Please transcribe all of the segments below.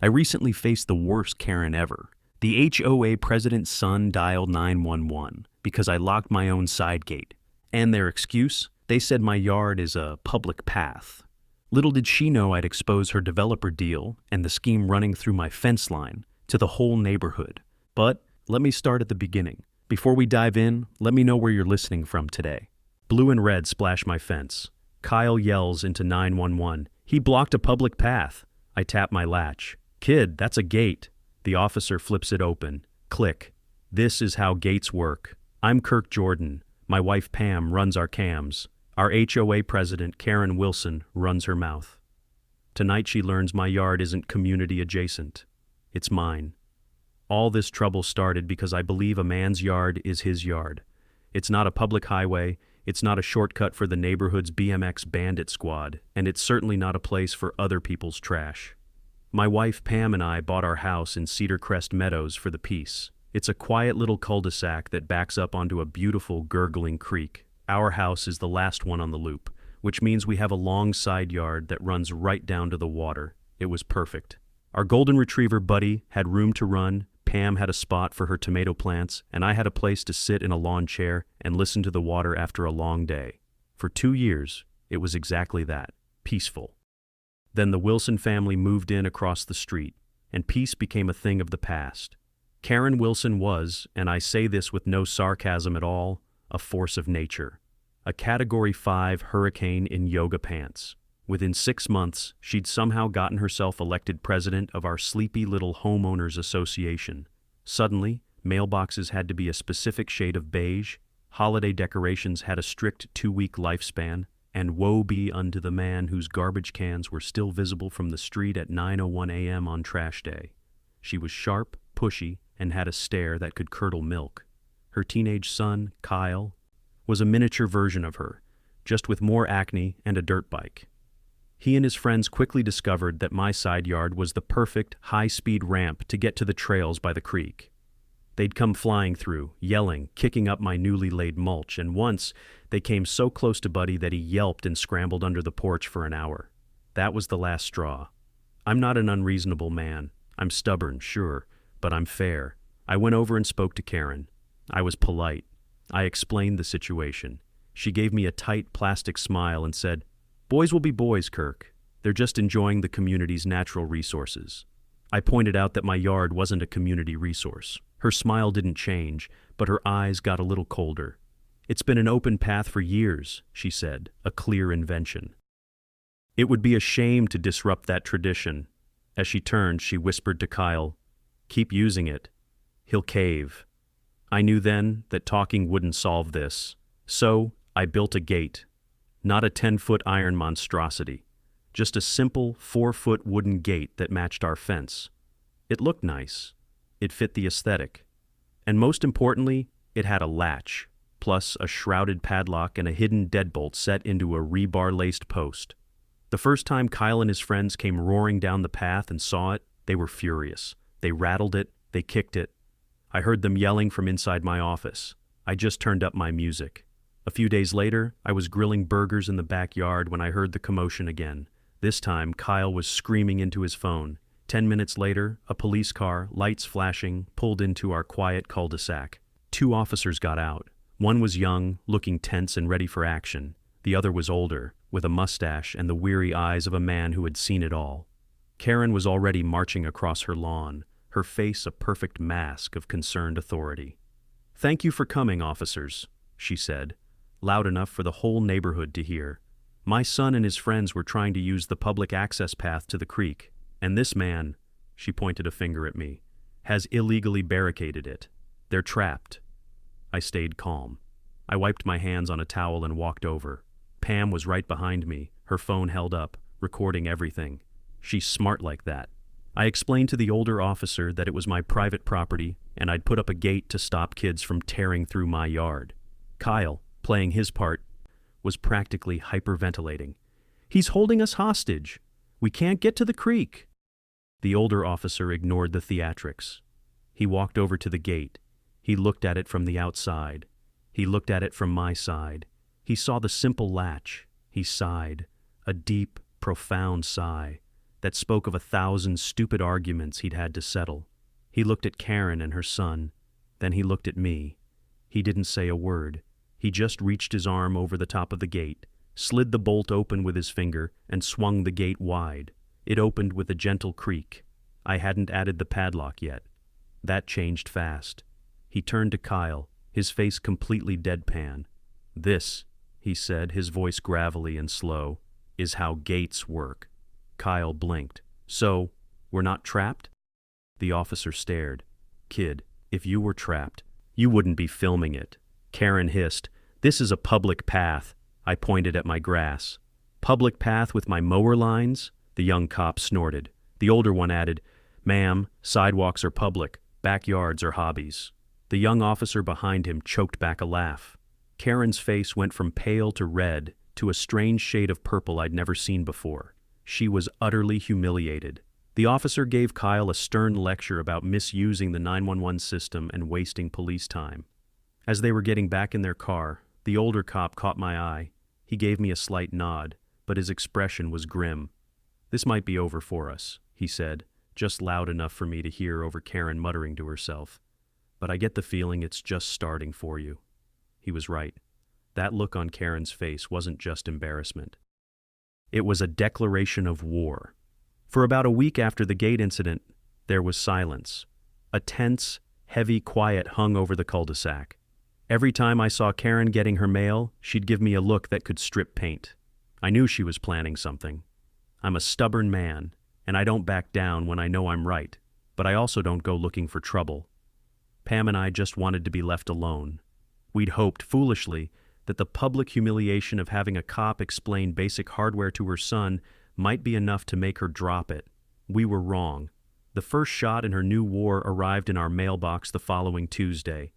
I recently faced the worst Karen ever. The HOA president's son dialed 911 because I locked my own side gate. And their excuse? They said my yard is a public path. Little did she know I'd expose her developer deal and the scheme running through my fence line to the whole neighborhood. But let me start at the beginning. Before we dive in, let me know where you're listening from today. Blue and red splash my fence. Kyle yells into 911. He blocked a public path. I tap my latch. Kid, that's a gate. The officer flips it open. Click. This is how gates work. I'm Kirk Jordan. My wife Pam runs our cams. Our HOA president, Karen Wilson, runs her mouth. Tonight she learns my yard isn't community adjacent. It's mine. All this trouble started because I believe a man's yard is his yard. It's not a public highway, it's not a shortcut for the neighborhood's BMX bandit squad, and it's certainly not a place for other people's trash. My wife Pam and I bought our house in Cedar Crest Meadows for the peace. It's a quiet little cul-de-sac that backs up onto a beautiful gurgling creek. Our house is the last one on the loop, which means we have a long side yard that runs right down to the water. It was perfect. Our golden retriever Buddy had room to run, Pam had a spot for her tomato plants, and I had a place to sit in a lawn chair and listen to the water after a long day. For 2 years, it was exactly that, peaceful. Then the Wilson family moved in across the street, and peace became a thing of the past. Karen Wilson was, and I say this with no sarcasm at all, a force of nature. A Category 5 hurricane in yoga pants. Within 6 months, she'd somehow gotten herself elected president of our sleepy little homeowners association. Suddenly, mailboxes had to be a specific shade of beige, holiday decorations had a strict 2-week lifespan, and woe be unto the man whose garbage cans were still visible from the street at 9:01 a.m. on trash day. She was sharp, pushy, and had a stare that could curdle milk. Her teenage son, Kyle, was a miniature version of her, just with more acne and a dirt bike. He and his friends quickly discovered that my side yard was the perfect high-speed ramp to get to the trails by the creek. They'd come flying through, yelling, kicking up my newly laid mulch, and once they came so close to Buddy that he yelped and scrambled under the porch for an hour. That was the last straw. I'm not an unreasonable man. I'm stubborn, sure, but I'm fair. I went over and spoke to Karen. I was polite. I explained the situation. She gave me a tight plastic smile and said, "Boys will be boys, Kirk. They're just enjoying the community's natural resources." I pointed out that my yard wasn't a community resource. Her smile didn't change, but her eyes got a little colder. "It's been an open path for years," she said, "a clear invention. It would be a shame to disrupt that tradition." As she turned, she whispered to Kyle, "Keep using it. He'll cave." I knew then that talking wouldn't solve this. So I built a gate. Not a 10-foot iron monstrosity. Just a simple 4-foot wooden gate that matched our fence. It looked nice. It fit the aesthetic. And most importantly, it had a latch, plus a shrouded padlock and a hidden deadbolt set into a rebar-laced post. The first time Kyle and his friends came roaring down the path and saw it, they were furious. They rattled it, they kicked it. I heard them yelling from inside my office. I just turned up my music. A few days later, I was grilling burgers in the backyard when I heard the commotion again. This time, Kyle was screaming into his phone. 10 minutes later, a police car, lights flashing, pulled into our quiet cul-de-sac. 2 officers got out. One was young, looking tense and ready for action. The other was older, with a mustache and the weary eyes of a man who had seen it all. Karen was already marching across her lawn, her face a perfect mask of concerned authority. "Thank you for coming, officers," she said, loud enough for the whole neighborhood to hear. "My son and his friends were trying to use the public access path to the creek, and this man," she pointed a finger at me, "has illegally barricaded it. They're trapped." I stayed calm. I wiped my hands on a towel and walked over. Pam was right behind me, her phone held up, recording everything. She's smart like that. I explained to the older officer that it was my private property and I'd put up a gate to stop kids from tearing through my yard. Kyle, playing his part, was practically hyperventilating. "He's holding us hostage. We can't get to the creek." The older officer ignored the theatrics. He walked over to the gate. He looked at it from the outside. He looked at it from my side. He saw the simple latch. He sighed, a deep, profound sigh. that spoke of 1,000 stupid arguments he'd had to settle. He looked at Karen and her son, then he looked at me. He didn't say a word. He just reached his arm over the top of the gate, slid the bolt open with his finger, and swung the gate wide. It opened with a gentle creak. I hadn't added the padlock yet. That changed fast. He turned to Kyle, his face completely deadpan. "This," he said, his voice gravelly and slow, "is how gates work." Kyle blinked. "So, we're not trapped?" The officer stared. "Kid, if you were trapped, you wouldn't be filming it." Karen hissed, "This is a public path." I pointed at my grass. "Public path with my mower lines?" The young cop snorted. The older one added, "Ma'am, sidewalks are public, backyards are hobbies." The young officer behind him choked back a laugh. Karen's face went from pale to red to a strange shade of purple I'd never seen before. She was utterly humiliated. The officer gave Kyle a stern lecture about misusing the 911 system and wasting police time. As they were getting back in their car, the older cop caught my eye. He gave me a slight nod, but his expression was grim. "This might be over for us," he said, just loud enough for me to hear over Karen muttering to herself. "But I get the feeling it's just starting for you." He was right. That look on Karen's face wasn't just embarrassment. It was a declaration of war. For about a week after the gate incident, there was silence. A tense, heavy quiet hung over the cul-de-sac. Every time I saw Karen getting her mail, she'd give me a look that could strip paint. I knew she was planning something. I'm a stubborn man, and I don't back down when I know I'm right, but I also don't go looking for trouble. Pam and I just wanted to be left alone. We'd hoped, foolishly, that the public humiliation of having a cop explain basic hardware to her son might be enough to make her drop it. We were wrong. The first shot in her new war arrived in our mailbox the following Tuesday.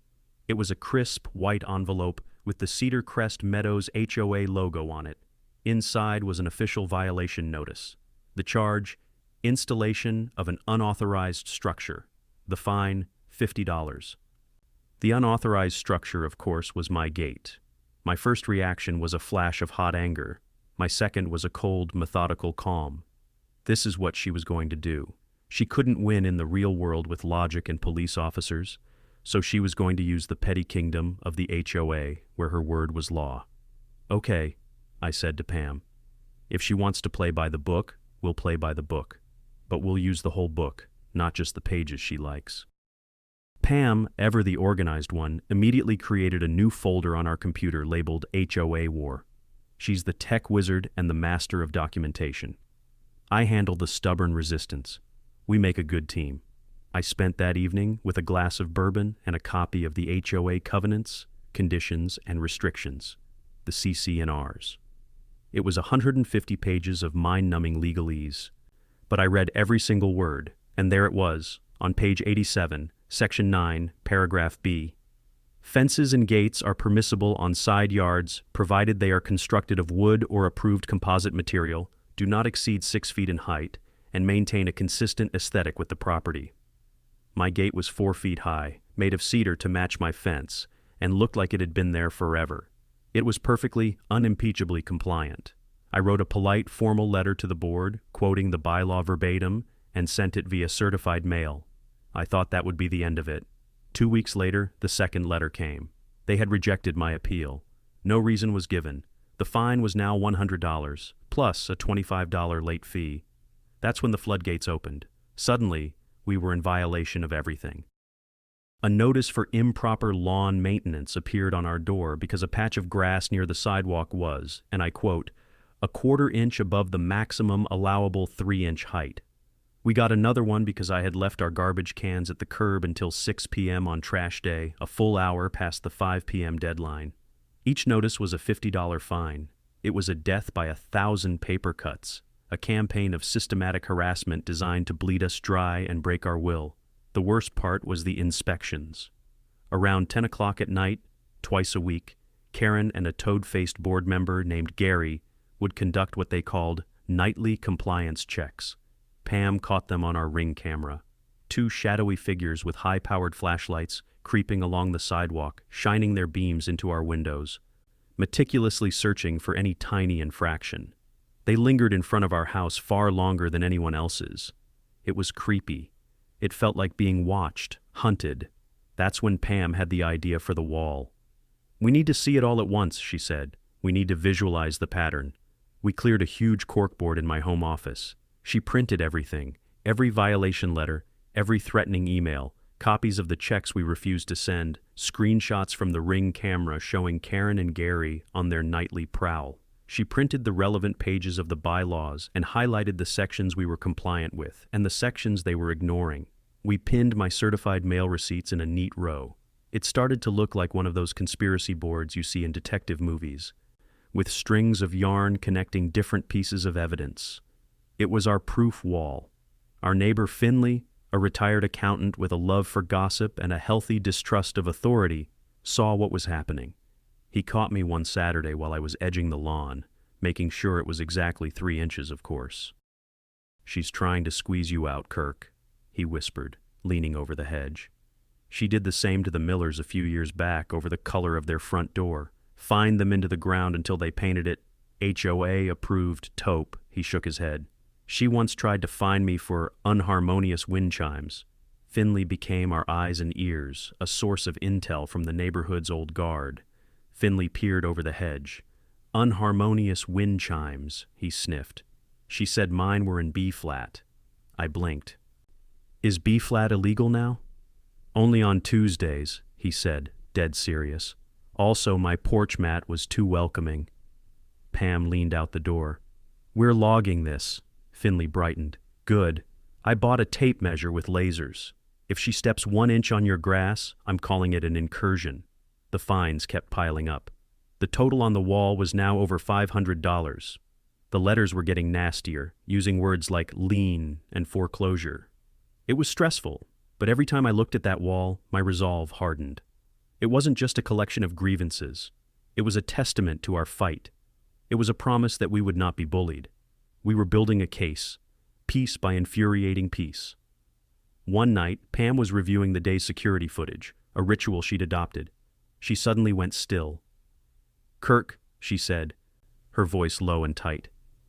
It was a crisp, white envelope with the Cedar Crest Meadows HOA logo on it. Inside was an official violation notice. The charge, installation of an unauthorized structure. The fine, $50. The unauthorized structure, of course, was my gate. My first reaction was a flash of hot anger. My second was a cold, methodical calm. This is what she was going to do. She couldn't win in the real world with logic and police officers, so she was going to use the petty kingdom of the HOA, where her word was law. "Okay," I said to Pam. "If she wants to play by the book, we'll play by the book. But we'll use the whole book, not just the pages she likes." Pam, ever the organized one, immediately created a new folder on our computer labeled HOA War. She's the tech wizard and the master of documentation. I handle the stubborn resistance. We make a good team. I spent that evening with a glass of bourbon and a copy of the HOA covenants, conditions, and restrictions, the CC&Rs. It was 150 pages of mind-numbing legalese, but I read every single word, and there it was, on page 87, Section 9, Paragraph B. Fences and gates are permissible on side yards, provided they are constructed of wood or approved composite material, do not exceed 6 feet in height, and maintain a consistent aesthetic with the property. My gate was 4 feet high, made of cedar to match my fence, and looked like it had been there forever. It was perfectly, unimpeachably compliant. I wrote a polite, formal letter to the board, quoting the bylaw verbatim, and sent it via certified mail. I thought that would be the end of it. 2 weeks later, the second letter came. They had rejected my appeal. No reason was given. The fine was now $100, plus a $25 late fee. That's when the floodgates opened. Suddenly, we were in violation of everything. A notice for improper lawn maintenance appeared on our door because a patch of grass near the sidewalk was, and I quote, "a 1/4 inch above the maximum allowable 3-inch height." We got another one because I had left our garbage cans at the curb until 6 p.m. on trash day, a full hour past the 5 p.m. deadline. Each notice was a $50 fine. It was a death by 1,000 paper cuts, a campaign of systematic harassment designed to bleed us dry and break our will. The worst part was the inspections. Around 10 o'clock at night, twice a week, Karen and a toad-faced board member named Gary would conduct what they called nightly compliance checks. Pam caught them on our Ring camera. 2 shadowy figures with high-powered flashlights creeping along the sidewalk, shining their beams into our windows, meticulously searching for any tiny infraction. They lingered in front of our house far longer than anyone else's. It was creepy. It felt like being watched, hunted. That's when Pam had the idea for the wall. "We need to see it all at once," she said. "We need to visualize the pattern." We cleared a huge corkboard in my home office. She printed everything, every violation letter, every threatening email, copies of the checks we refused to send, screenshots from the Ring camera showing Karen and Gary on their nightly prowl. She printed the relevant pages of the bylaws and highlighted the sections we were compliant with and the sections they were ignoring. We pinned my certified mail receipts in a neat row. It started to look like one of those conspiracy boards you see in detective movies, with strings of yarn connecting different pieces of evidence. It was our proof wall. Our neighbor Finley, a retired accountant with a love for gossip and a healthy distrust of authority, saw what was happening. He caught me one Saturday while I was edging the lawn, making sure it was exactly 3 inches, of course. "She's trying to squeeze you out, Kirk," he whispered, leaning over the hedge. "She did the same to the Millers a few years back over the color of their front door, fined them into the ground until they painted it HOA approved taupe." He shook his head. "She once tried to fine me for unharmonious wind chimes." Finley became our eyes and ears, a source of intel from the neighborhood's old guard. Finley peered over the hedge. "Unharmonious wind chimes," he sniffed. "She said mine were in B-flat." I blinked. "Is B-flat illegal now?" "Only on Tuesdays," he said, dead serious. "Also, my porch mat was too welcoming." Pam leaned out the door. "We're logging this." Finley brightened. "Good. I bought a tape measure with lasers. If she steps 1 inch on your grass, I'm calling it an incursion." The fines kept piling up. The total on the wall was now over $500. The letters were getting nastier, using words like lien and foreclosure. It was stressful, but every time I looked at that wall, my resolve hardened. It wasn't just a collection of grievances. It was a testament to our fight. It was a promise that we would not be bullied. We were building a case, piece by infuriating piece. One night, Pam was reviewing the day's security footage, a ritual she'd adopted. She suddenly went still. "Kirk," she said, her voice low and tight,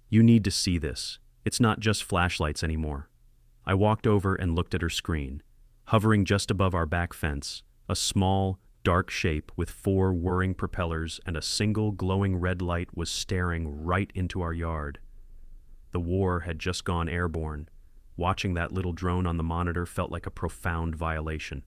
"you need to see this. It's not just flashlights anymore." I walked over and looked at her screen. Hovering just above our back fence, a small, dark shape with 4 whirring propellers and a single glowing red light was staring right into our yard. The war had just gone airborne. Watching that little drone on the monitor felt like a profound violation.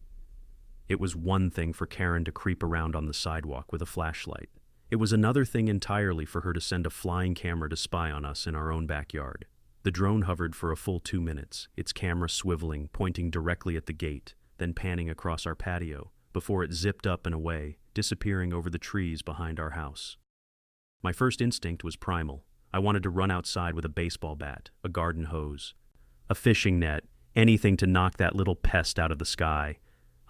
It was one thing for Karen to creep around on the sidewalk with a flashlight. It was another thing entirely for her to send a flying camera to spy on us in our own backyard. The drone hovered for a full 2 minutes, its camera swiveling, pointing directly at the gate, then panning across our patio, before it zipped up and away, disappearing over the trees behind our house. My first instinct was primal. I wanted to run outside with a baseball bat, a garden hose, a fishing net, anything to knock that little pest out of the sky.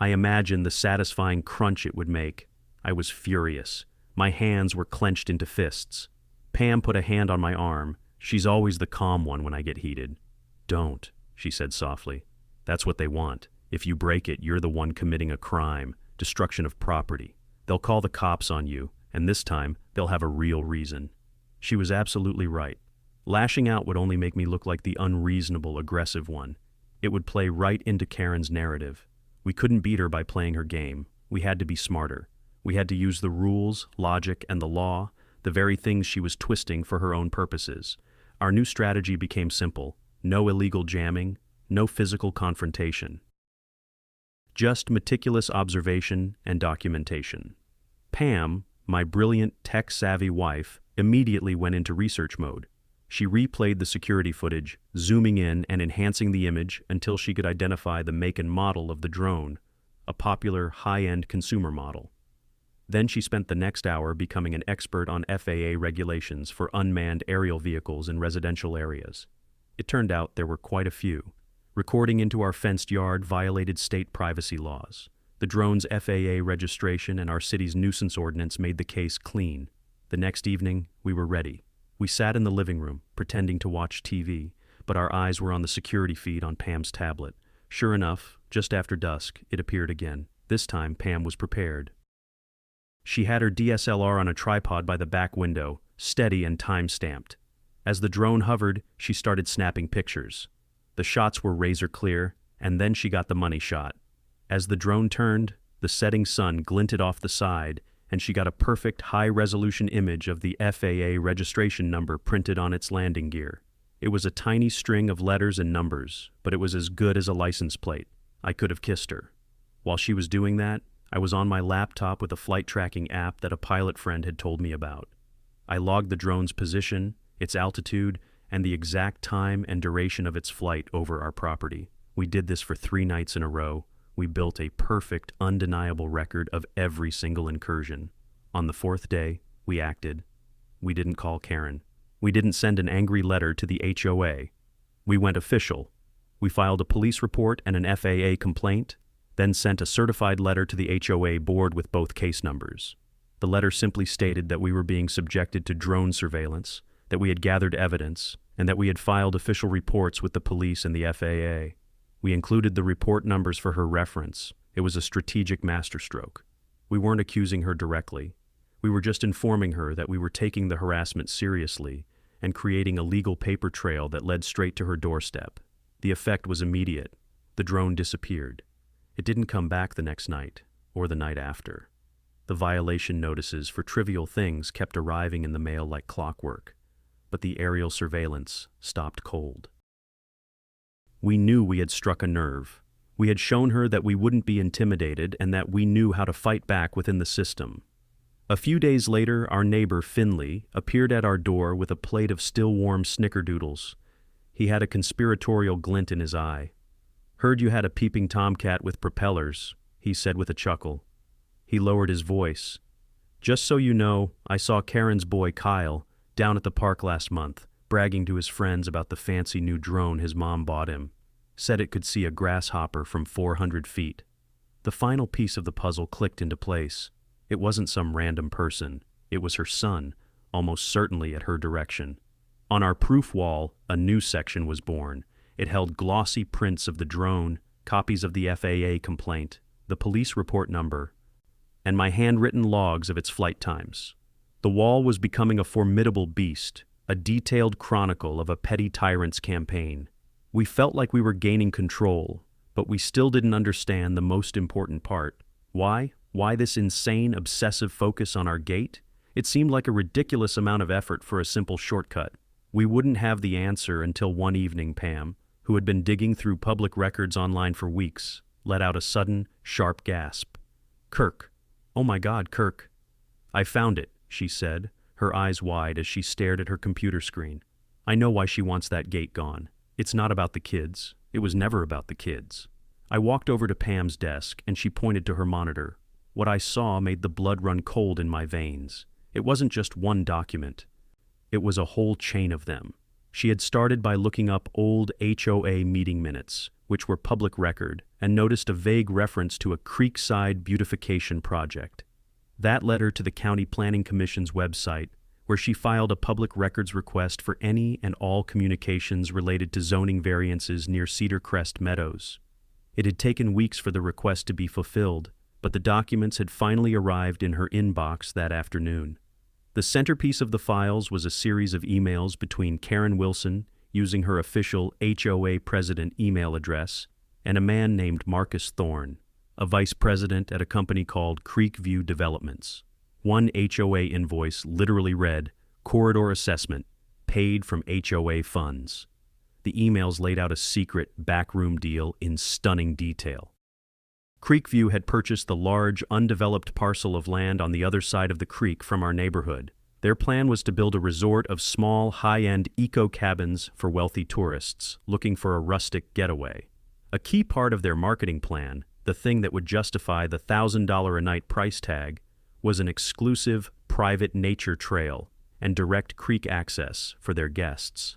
I imagined the satisfying crunch it would make. I was furious. My hands were clenched into fists. Pam put a hand on my arm. She's always the calm one when I get heated. "Don't," she said softly. "That's what they want. If you break it, you're the one committing a crime, destruction of property. They'll call the cops on you, and this time they'll have a real reason." She was absolutely right. Lashing out would only make me look like the unreasonable, aggressive one. It would play right into Karen's narrative. We couldn't beat her by playing her game. We had to be smarter. We had to use the rules, logic, and the law, the very things she was twisting for her own purposes. Our new strategy became simple. No illegal jamming, no physical confrontation. Just meticulous observation and documentation. Pam, my brilliant, tech-savvy wife, immediately went into research mode. She replayed the security footage, zooming in and enhancing the image until she could identify the make and model of the drone, a popular high-end consumer model. Then she spent the next hour becoming an expert on FAA regulations for unmanned aerial vehicles in residential areas. It turned out there were quite a few. Recording into our fenced yard violated state privacy laws. The drone's FAA registration and our city's nuisance ordinance made the case clean. The next evening, we were ready. We sat in the living room, pretending to watch TV, but our eyes were on the security feed on Pam's tablet. Sure enough, just after dusk, it appeared again. This time, Pam was prepared. She had her DSLR on a tripod by the back window, steady and time-stamped. As the drone hovered, she started snapping pictures. The shots were razor clear, and then she got the money shot. As the drone turned, the setting sun glinted off the side, and she got a perfect high-resolution image of the FAA registration number printed on its landing gear. It was a tiny string of letters and numbers, but it was as good as a license plate. I could have kissed her. While she was doing that, I was on my laptop with a flight tracking app that a pilot friend had told me about. I logged the drone's position, its altitude, and the exact time and duration of its flight over our property. We did this for 3 nights in a row. We built a perfect, undeniable record of every single incursion. On the 4th day, we acted. We didn't call Karen. We didn't send an angry letter to the HOA. We went official. We filed a police report and an FAA complaint, then sent a certified letter to the HOA board with both case numbers. The letter simply stated that we were being subjected to drone surveillance, that we had gathered evidence, and that we had filed official reports with the police and the FAA. We included the report numbers for her reference. It was a strategic masterstroke. We weren't accusing her directly. We were just informing her that we were taking the harassment seriously and creating a legal paper trail that led straight to her doorstep. The effect was immediate. The drone disappeared. It didn't come back the next night, or the night after. The violation notices for trivial things kept arriving in the mail like clockwork, but the aerial surveillance stopped cold. We knew we had struck a nerve. We had shown her that we wouldn't be intimidated and that we knew how to fight back within the system. A few days later, our neighbor, Finley, appeared at our door with a plate of still-warm snickerdoodles. He had a conspiratorial glint in his eye. "Heard you had a peeping tomcat with propellers," he said with a chuckle. He lowered his voice. "Just so you know, I saw Karen's boy, Kyle, down at the park last month, bragging to his friends about the fancy new drone his mom bought him. Said it could see a grasshopper from 400 feet. The final piece of the puzzle clicked into place. It wasn't some random person. It was her son, almost certainly at her direction. On our proof wall, a new section was born. It held glossy prints of the drone, copies of the FAA complaint, the police report number, and my handwritten logs of its flight times. The wall was becoming a formidable beast, a detailed chronicle of a petty tyrant's campaign. We felt like we were gaining control, but we still didn't understand the most important part. Why? Why this insane, obsessive focus on our gate? It seemed like a ridiculous amount of effort for a simple shortcut. We wouldn't have the answer until one evening Pam, who had been digging through public records online for weeks, let out a sudden, sharp gasp. "Kirk. Oh my God, Kirk. I found it," she said, her eyes wide as she stared at her computer screen. "I know why she wants that gate gone. It's not about the kids. It was never about the kids." I walked over to Pam's desk and she pointed to her monitor. What I saw made the blood run cold in my veins. It wasn't just one document. It was a whole chain of them. She had started by looking up old HOA meeting minutes, which were public record, and noticed a vague reference to a creekside beautification project. That led her to the County Planning Commission's website, where she filed a public records request for any and all communications related to zoning variances near Cedar Crest Meadows. It had taken weeks for the request to be fulfilled, but the documents had finally arrived in her inbox that afternoon. The centerpiece of the files was a series of emails between Karen Wilson, using her official HOA president email address, and a man named Marcus Thorne, a vice president at a company called Creekview Developments. One HOA invoice literally read, "Corridor assessment, paid from HOA funds." The emails laid out a secret backroom deal in stunning detail. Creekview had purchased the large, undeveloped parcel of land on the other side of the creek from our neighborhood. Their plan was to build a resort of small, high-end eco-cabins for wealthy tourists looking for a rustic getaway. A key part of their marketing plan, the thing that would justify the $1,000 a night price tag, was an exclusive, private nature trail and direct creek access for their guests.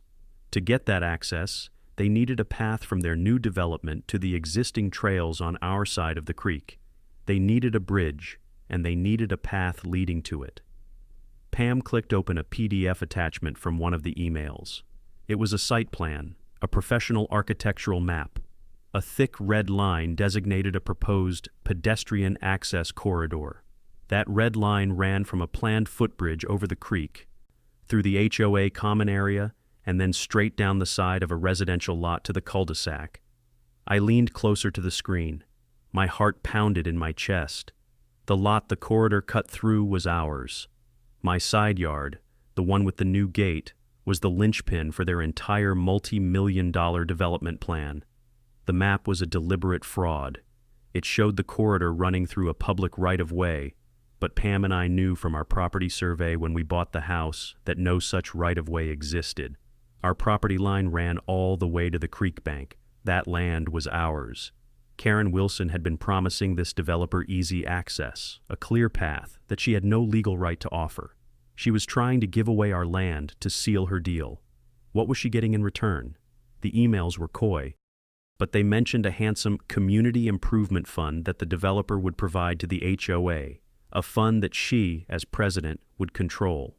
To get that access, they needed a path from their new development to the existing trails on our side of the creek. They needed a bridge, and they needed a path leading to it. Pam clicked open a PDF attachment from one of the emails. It was a site plan, a professional architectural map. A thick red line designated a proposed pedestrian access corridor. That red line ran from a planned footbridge over the creek, through the HOA common area, and then straight down the side of a residential lot to the cul-de-sac. I leaned closer to the screen. My heart pounded in my chest. The lot the corridor cut through was ours. My side yard, the one with the new gate, was the linchpin for their entire multi-million-dollar development plan. The map was a deliberate fraud. It showed the corridor running through a public right-of-way, but Pam and I knew from our property survey when we bought the house that no such right-of-way existed. Our property line ran all the way to the creek bank. That land was ours. Karen Wilson had been promising this developer easy access, a clear path that she had no legal right to offer. She was trying to give away our land to seal her deal. What was she getting in return? The emails were coy, but they mentioned a handsome community improvement fund that the developer would provide to the HOA, a fund that she, as president, would control.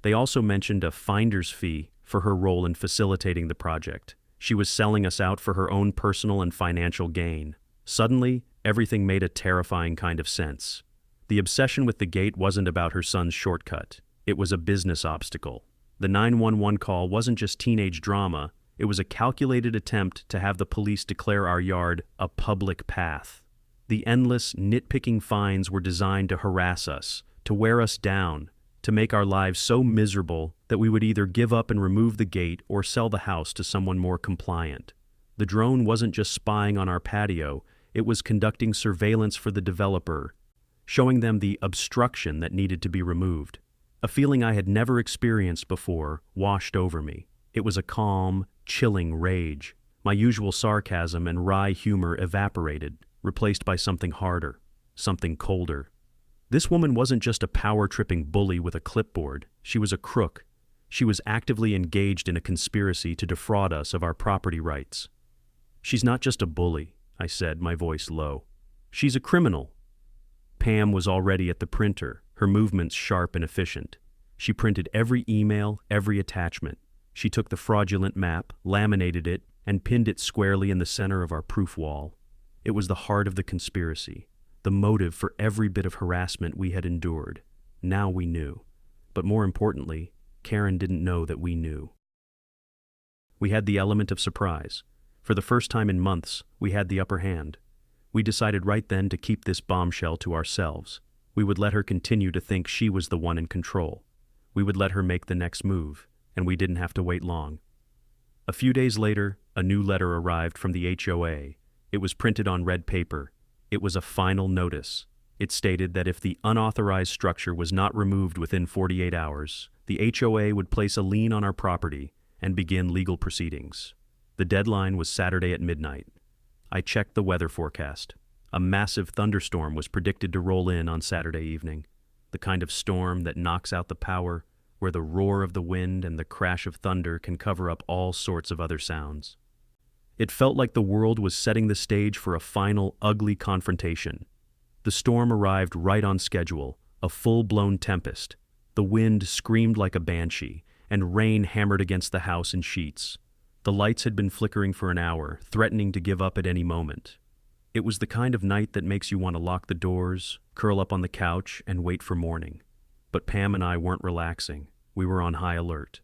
They also mentioned a finder's fee for her role in facilitating the project. She was selling us out for her own personal and financial gain. Suddenly, everything made a terrifying kind of sense. The obsession with the gate wasn't about her son's shortcut. It was a business obstacle. The 911 call wasn't just teenage drama. It was a calculated attempt to have the police declare our yard a public path. The endless, nitpicking fines were designed to harass us, to wear us down, to make our lives so miserable that we would either give up and remove the gate or sell the house to someone more compliant. The drone wasn't just spying on our patio, it was conducting surveillance for the developer, showing them the obstruction that needed to be removed. A feeling I had never experienced before washed over me. It was a calm, chilling rage. My usual sarcasm and wry humor evaporated, replaced by something harder, something colder. This woman wasn't just a power-tripping bully with a clipboard. She was a crook. She was actively engaged in a conspiracy to defraud us of our property rights. "She's not just a bully," I said, my voice low. "She's a criminal." Pam was already at the printer, her movements sharp and efficient. She printed every email, every attachment. She took the fraudulent map, laminated it, and pinned it squarely in the center of our proof wall. It was the heart of the conspiracy, the motive for every bit of harassment we had endured. Now we knew. But more importantly, Karen didn't know that we knew. We had the element of surprise. For the first time in months, we had the upper hand. We decided right then to keep this bombshell to ourselves. We would let her continue to think she was the one in control. We would let her make the next move, and we didn't have to wait long. A few days later, a new letter arrived from the HOA. It was printed on red paper. It was a final notice. It stated that if the unauthorized structure was not removed within 48 hours, the HOA would place a lien on our property and begin legal proceedings. The deadline was Saturday at midnight. I checked the weather forecast. A massive thunderstorm was predicted to roll in on Saturday evening, the kind of storm that knocks out the power, where the roar of the wind and the crash of thunder can cover up all sorts of other sounds. It felt like the world was setting the stage for a final, ugly confrontation. The storm arrived right on schedule, a full-blown tempest. The wind screamed like a banshee, and rain hammered against the house in sheets. The lights had been flickering for an hour, threatening to give up at any moment. It was the kind of night that makes you want to lock the doors, curl up on the couch, and wait for morning. But Pam and I weren't relaxing. We were on high alert.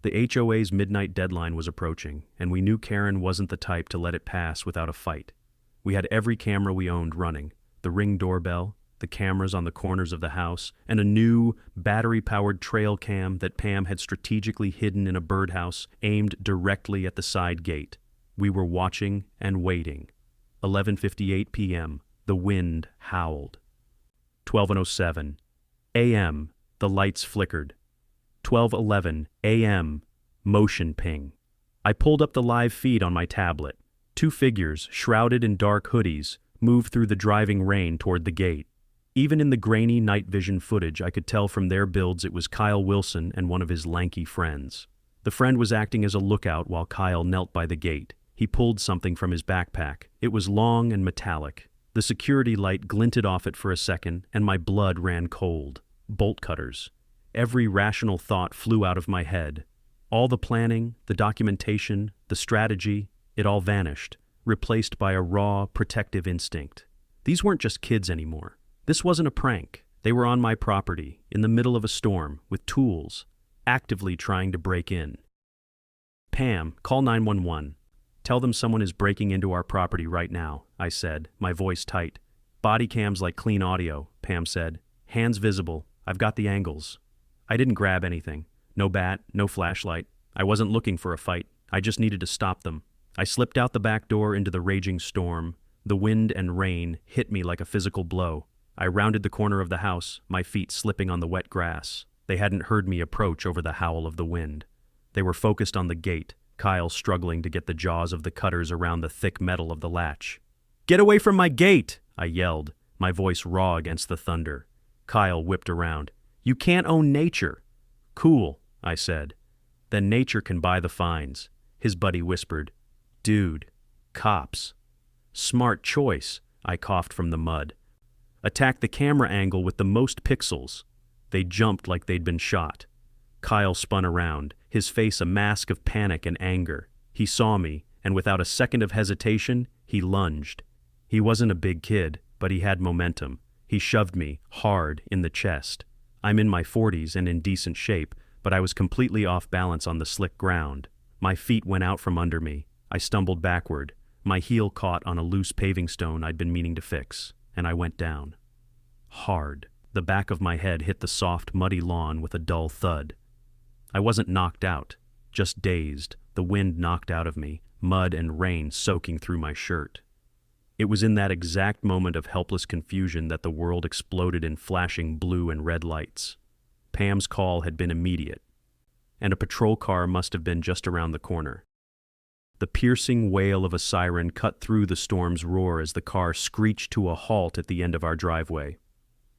The HOA's midnight deadline was approaching, and we knew Karen wasn't the type to let it pass without a fight. We had every camera we owned running, the Ring doorbell, the cameras on the corners of the house, and a new, battery-powered trail cam that Pam had strategically hidden in a birdhouse aimed directly at the side gate. We were watching and waiting. 11:58 p.m. The wind howled. 12:07 a.m. The lights flickered. 12:11 a.m. Motion ping. I pulled up the live feed on my tablet. Two figures, shrouded in dark hoodies, moved through the driving rain toward the gate. Even in the grainy night vision footage, I could tell from their builds it was Kyle Wilson and one of his lanky friends. The friend was acting as a lookout while Kyle knelt by the gate. He pulled something from his backpack. It was long and metallic. The security light glinted off it for a second, and my blood ran cold. Bolt cutters. Every rational thought flew out of my head. All the planning, the documentation, the strategy, it all vanished, replaced by a raw, protective instinct. These weren't just kids anymore. This wasn't a prank. They were on my property, in the middle of a storm, with tools, actively trying to break in. Pam, call 911. Tell them someone is breaking into our property right now, I said, my voice tight. Body cams like clean audio, Pam said. Hands visible. I've got the angles. I didn't grab anything. No bat, no flashlight. I wasn't looking for a fight. I just needed to stop them. I slipped out the back door into the raging storm. The wind and rain hit me like a physical blow. I rounded the corner of the house, my feet slipping on the wet grass. They hadn't heard me approach over the howl of the wind. They were focused on the gate, Kyle struggling to get the jaws of the cutters around the thick metal of the latch. "Get away from my gate!" I yelled, my voice raw against the thunder. Kyle whipped around. "You can't own nature." "Cool," I said. "Then nature can buy the fines," his buddy whispered. "Dude, cops." "Smart choice," I coughed from the mud. "Attack the camera angle with the most pixels." They jumped like they'd been shot. Kyle spun around, his face a mask of panic and anger. He saw me, and without a second of hesitation, he lunged. He wasn't a big kid, but he had momentum. He shoved me, hard, in the chest. I'm in my 40s and in decent shape, but I was completely off balance on the slick ground. My feet went out from under me. I stumbled backward. My heel caught on a loose paving stone I'd been meaning to fix, and I went down. Hard. The back of my head hit the soft, muddy lawn with a dull thud. I wasn't knocked out, just dazed, the wind knocked out of me, mud and rain soaking through my shirt. It was in that exact moment of helpless confusion that the world exploded in flashing blue and red lights. Pam's call had been immediate, and a patrol car must have been just around the corner. The piercing wail of a siren cut through the storm's roar as the car screeched to a halt at the end of our driveway.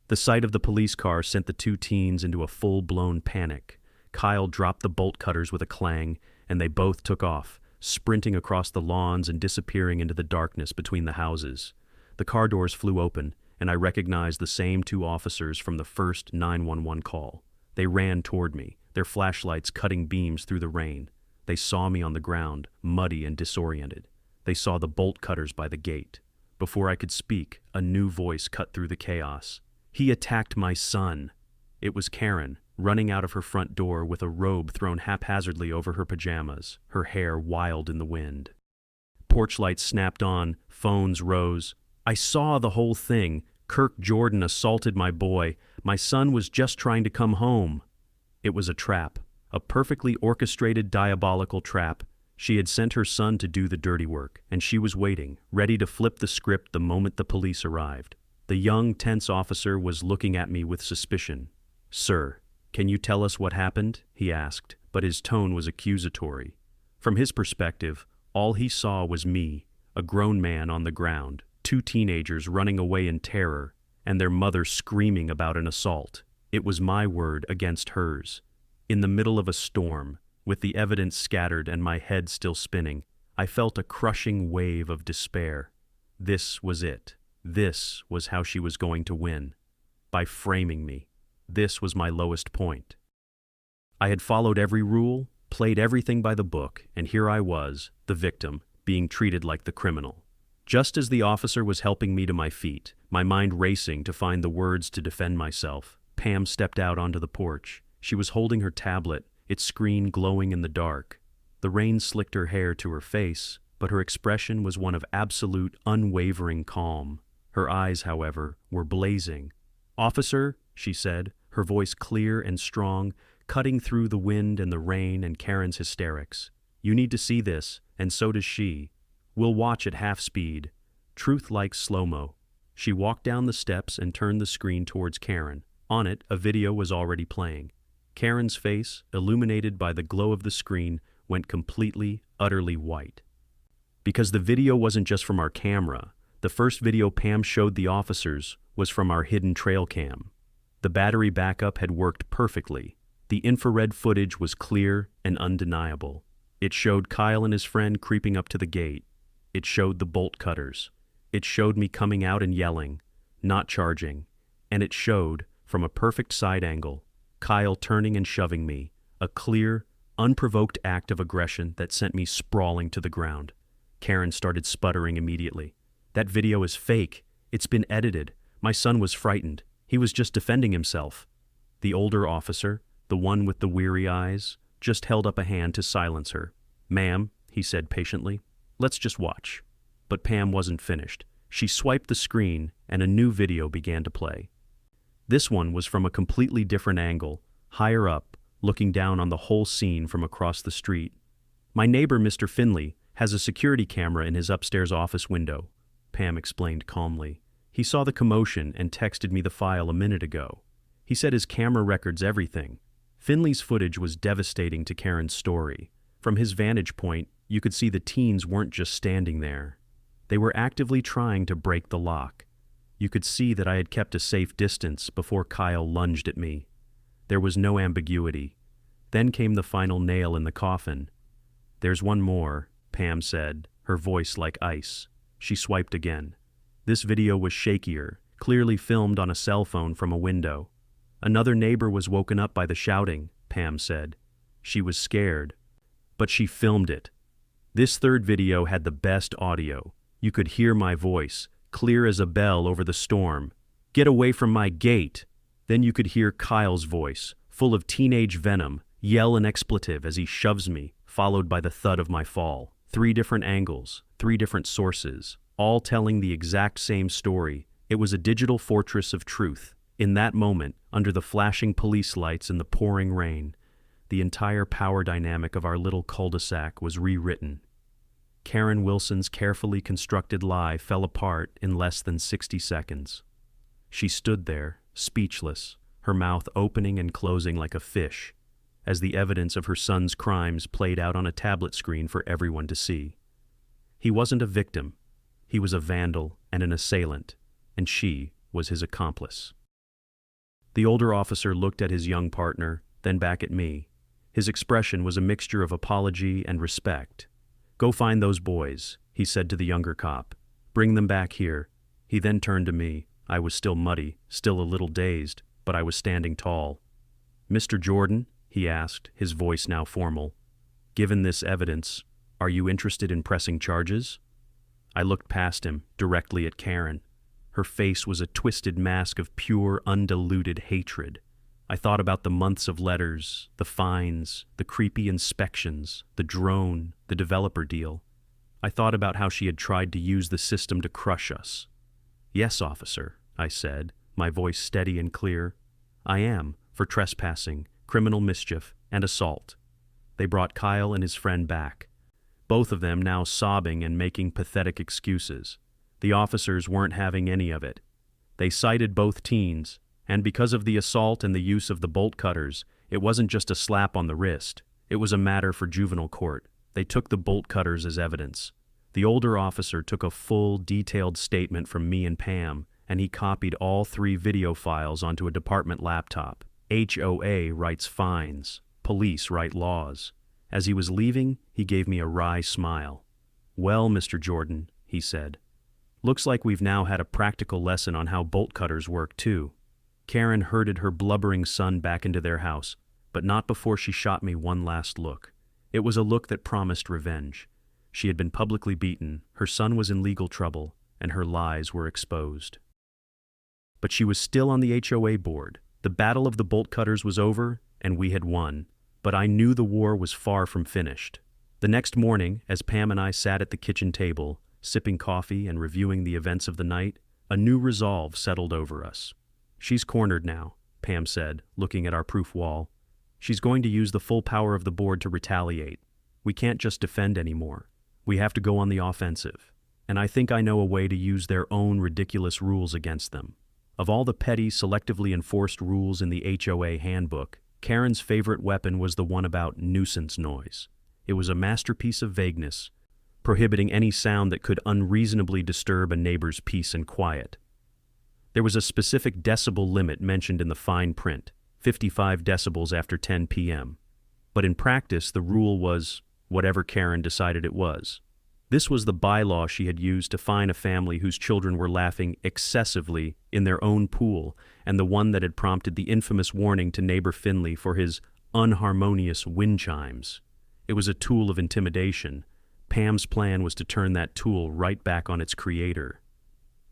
The sight of the police car sent the two teens into a full-blown panic. Kyle dropped the bolt cutters with a clang, and they both took off, sprinting across the lawns and disappearing into the darkness between the houses. The car doors flew open, and I recognized the same two officers from the first 911 call. They ran toward me, their flashlights cutting beams through the rain. They saw me on the ground, muddy and disoriented. They saw the bolt cutters by the gate. Before I could speak, a new voice cut through the chaos. "He attacked my son." It was Karen, running out of her front door with a robe thrown haphazardly over her pajamas, her hair wild in the wind. Porch lights snapped on, phones rose. "I saw the whole thing. Kirk Jordan assaulted my boy. My son was just trying to come home." It was a trap, a perfectly orchestrated diabolical trap. She had sent her son to do the dirty work, and she was waiting, ready to flip the script the moment the police arrived. The young, tense officer was looking at me with suspicion. "Sir, can you tell us what happened?" he asked, but his tone was accusatory. From his perspective, all he saw was me, a grown man on the ground, two teenagers running away in terror, and their mother screaming about an assault. It was my word against hers. In the middle of a storm, with the evidence scattered and my head still spinning, I felt a crushing wave of despair. This was it. This was how she was going to win. By framing me. This was my lowest point. I had followed every rule, played everything by the book, and here I was, the victim, being treated like the criminal. Just as the officer was helping me to my feet, my mind racing to find the words to defend myself, Pam stepped out onto the porch. She was holding her tablet, its screen glowing in the dark. The rain slicked her hair to her face, but her expression was one of absolute, unwavering calm. Her eyes, however, were blazing. "Officer," she said, her voice clear and strong, cutting through the wind and the rain and Karen's hysterics. "You need to see this, and so does she. We'll watch at half speed. Truth like slow-mo." She walked down the steps and turned the screen towards Karen. On it, a video was already playing. Karen's face, illuminated by the glow of the screen, went completely, utterly white. Because the video wasn't just from our camera. The first video Pam showed the officers was from our hidden trail cam. The battery backup had worked perfectly. The infrared footage was clear and undeniable. It showed Kyle and his friend creeping up to the gate. It showed the bolt cutters. It showed me coming out and yelling, not charging. And it showed, from a perfect side angle, Kyle turning and shoving me, a clear, unprovoked act of aggression that sent me sprawling to the ground. Karen started sputtering immediately. "That video is fake. It's been edited. My son was frightened. He was just defending himself." The older officer, the one with the weary eyes, just held up a hand to silence her. "Ma'am," he said patiently, "let's just watch." But Pam wasn't finished. She swiped the screen and a new video began to play. This one was from a completely different angle, higher up, looking down on the whole scene from across the street. "My neighbor, Mr. Finley, has a security camera in his upstairs office window," Pam explained calmly. "He saw the commotion and texted me the file a minute ago. He said his camera records everything." Finley's footage was devastating to Karen's story. From his vantage point, you could see the teens weren't just standing there. They were actively trying to break the lock. You could see that I had kept a safe distance before Kyle lunged at me. There was no ambiguity. Then came the final nail in the coffin. "There's one more," Pam said, her voice like ice. She swiped again. This video was shakier, clearly filmed on a cell phone from a window. "Another neighbor was woken up by the shouting," Pam said. She was scared, but she filmed it. This third video had the best audio. You could hear my voice, clear as a bell over the storm. "Get away from my gate!" Then you could hear Kyle's voice, full of teenage venom, yell an expletive as he shoves me, followed by the thud of my fall. 3 different angles, 3 different sources, all telling the exact same story. It was a digital fortress of truth. In that moment, under the flashing police lights and the pouring rain, the entire power dynamic of our little cul-de-sac was rewritten. Karen Wilson's carefully constructed lie fell apart in less than 60 seconds. She stood there, speechless, her mouth opening and closing like a fish, as the evidence of her son's crimes played out on a tablet screen for everyone to see. He wasn't a victim. He was a vandal and an assailant, and she was his accomplice. The older officer looked at his young partner, then back at me. His expression was a mixture of apology and respect. "Go find those boys," he said to the younger cop. "Bring them back here." He then turned to me. I was still muddy, still a little dazed, but I was standing tall. "Mr. Jordan," he asked, his voice now formal, "given this evidence, are you interested in pressing charges?" I looked past him, directly at Karen. Her face was a twisted mask of pure, undiluted hatred. I thought about the months of letters, the fines, the creepy inspections, the drone, the developer deal. I thought about how she had tried to use the system to crush us. "Yes, officer," I said, my voice steady and clear. "I am, for trespassing, criminal mischief, and assault." They brought Kyle and his friend back, both of them now sobbing and making pathetic excuses. The officers weren't having any of it. They cited both teens, and because of the assault and the use of the bolt cutters, it wasn't just a slap on the wrist. It was a matter for juvenile court. They took the bolt cutters as evidence. The older officer took a full, detailed statement from me and Pam, and he copied all 3 video files onto a department laptop. HOA writes fines. Police write laws. As he was leaving, he gave me a wry smile. "Well, Mr. Jordan," he said, "looks like we've now had a practical lesson on how bolt cutters work, too." Karen herded her blubbering son back into their house, but not before she shot me one last look. It was a look that promised revenge. She had been publicly beaten, her son was in legal trouble, and her lies were exposed. But she was still on the HOA board. The battle of the bolt cutters was over, and we had won. But I knew the war was far from finished. The next morning, as Pam and I sat at the kitchen table, sipping coffee and reviewing the events of the night, a new resolve settled over us. "She's cornered now," Pam said, looking at our proof wall. "She's going to use the full power of the board to retaliate. We can't just defend anymore. We have to go on the offensive. And I think I know a way to use their own ridiculous rules against them." Of all the petty, selectively enforced rules in the HOA handbook, Karen's favorite weapon was the one about nuisance noise. It was a masterpiece of vagueness, prohibiting any sound that could unreasonably disturb a neighbor's peace and quiet. There was a specific decibel limit mentioned in the fine print, 55 decibels after 10 p.m. But in practice, the rule was whatever Karen decided it was. This was the bylaw she had used to fine a family whose children were laughing excessively in their own pool, and the one that had prompted the infamous warning to neighbor Finley for his unharmonious wind chimes. It was a tool of intimidation. Pam's plan was to turn that tool right back on its creator.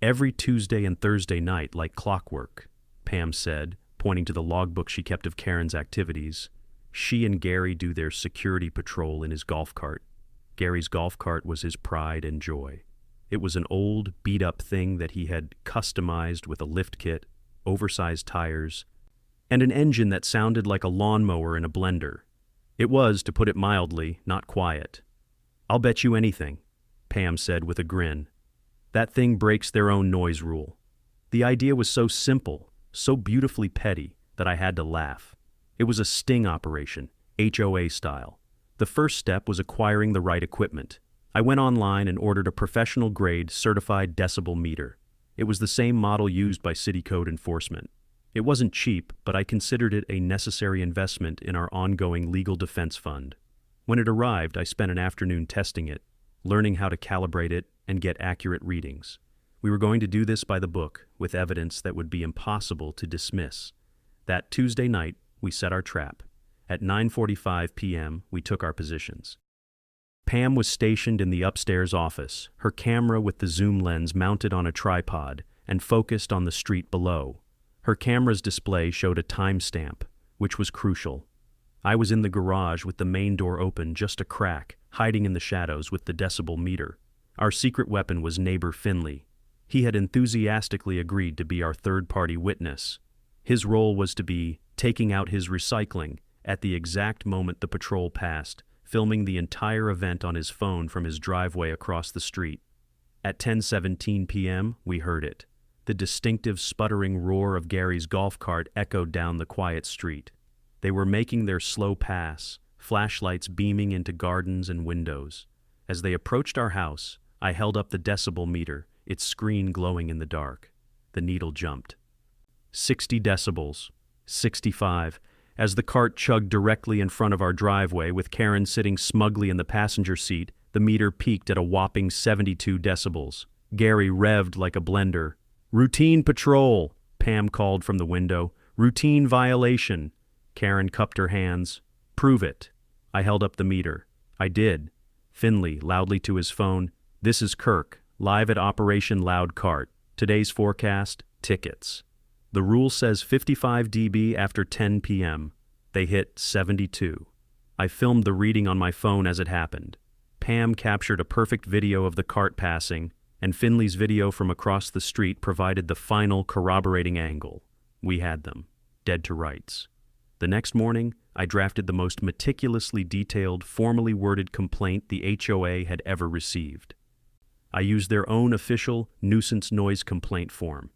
"Every Tuesday and Thursday night, like clockwork," Pam said, pointing to the logbook she kept of Karen's activities, "she and Gary do their security patrol in his golf cart. Gary's golf cart was his pride and joy. It was an old, beat-up thing that he had customized with a lift kit, oversized tires, and an engine that sounded like a lawnmower in a blender. It was, to put it mildly, not quiet. "I'll bet you anything," Pam said with a grin. "That thing breaks their own noise rule." The idea was so simple, so beautifully petty, that I had to laugh. It was a sting operation, HOA style. The first step was acquiring the right equipment. I went online and ordered a professional-grade certified decibel meter. It was the same model used by city code enforcement. It wasn't cheap, but I considered it a necessary investment in our ongoing legal defense fund. When it arrived, I spent an afternoon testing it, learning how to calibrate it and get accurate readings. We were going to do this by the book, with evidence that would be impossible to dismiss. That Tuesday night, we set our trap. At 9:45 p.m., we took our positions. Pam was stationed in the upstairs office, her camera with the zoom lens mounted on a tripod and focused on the street below. Her camera's display showed a timestamp, which was crucial. I was in the garage with the main door open, just a crack, hiding in the shadows with the decibel meter. Our secret weapon was neighbor Finley. He had enthusiastically agreed to be our third-party witness. His role was to be taking out his recycling at the exact moment the patrol passed, filming the entire event on his phone from his driveway across the street. At 10:17 p.m., we heard it. The distinctive sputtering roar of Gary's golf cart echoed down the quiet street. They were making their slow pass, flashlights beaming into gardens and windows. As they approached our house, I held up the decibel meter, its screen glowing in the dark. The needle jumped. 60 decibels. 65. As the cart chugged directly in front of our driveway, with Karen sitting smugly in the passenger seat, the meter peaked at a whopping 72 decibels. Gary revved like a blender. "Routine patrol," Pam called from the window. "Routine violation." Karen cupped her hands. "Prove it." I held up the meter. I did. Finley, loudly to his phone, "This is Kirk, live at Operation Loud Cart. Today's forecast, tickets." The rule says 55 dB after 10 p.m. They hit 72. I filmed the reading on my phone as it happened. Pam captured a perfect video of the cart passing, and Finley's video from across the street provided the final corroborating angle. We had them, dead to rights. The next morning, I drafted the most meticulously detailed, formally worded complaint the HOA had ever received. I used their own official nuisance noise complaint form.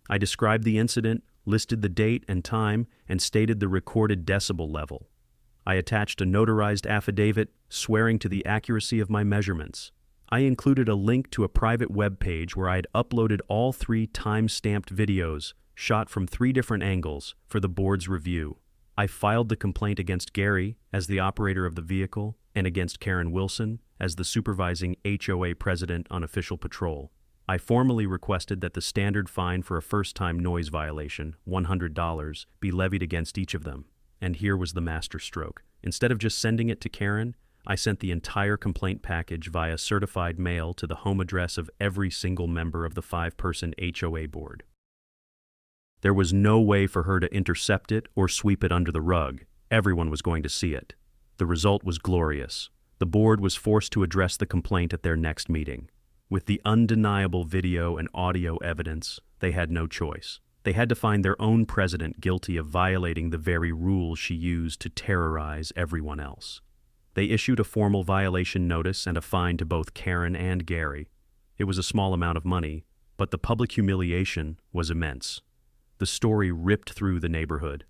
I described the incident, listed the date and time, and stated the recorded decibel level. I attached a notarized affidavit swearing to the accuracy of my measurements. I included a link to a private web page where I had uploaded all 3 time-stamped videos, shot from 3 different angles, for the board's review. I filed the complaint against Gary as the operator of the vehicle and against Karen Wilson as the supervising HOA president on official patrol. I formally requested that the standard fine for a first-time noise violation, $100, be levied against each of them. And here was the masterstroke. Instead of just sending it to Karen, I sent the entire complaint package via certified mail to the home address of every single member of the 5-person HOA board. There was no way for her to intercept it or sweep it under the rug. Everyone was going to see it. The result was glorious. The board was forced to address the complaint at their next meeting. With the undeniable video and audio evidence, they had no choice. They had to find their own president guilty of violating the very rules she used to terrorize everyone else. They issued a formal violation notice and a fine to both Karen and Gary. It was a small amount of money, but the public humiliation was immense. The story ripped through the neighborhood.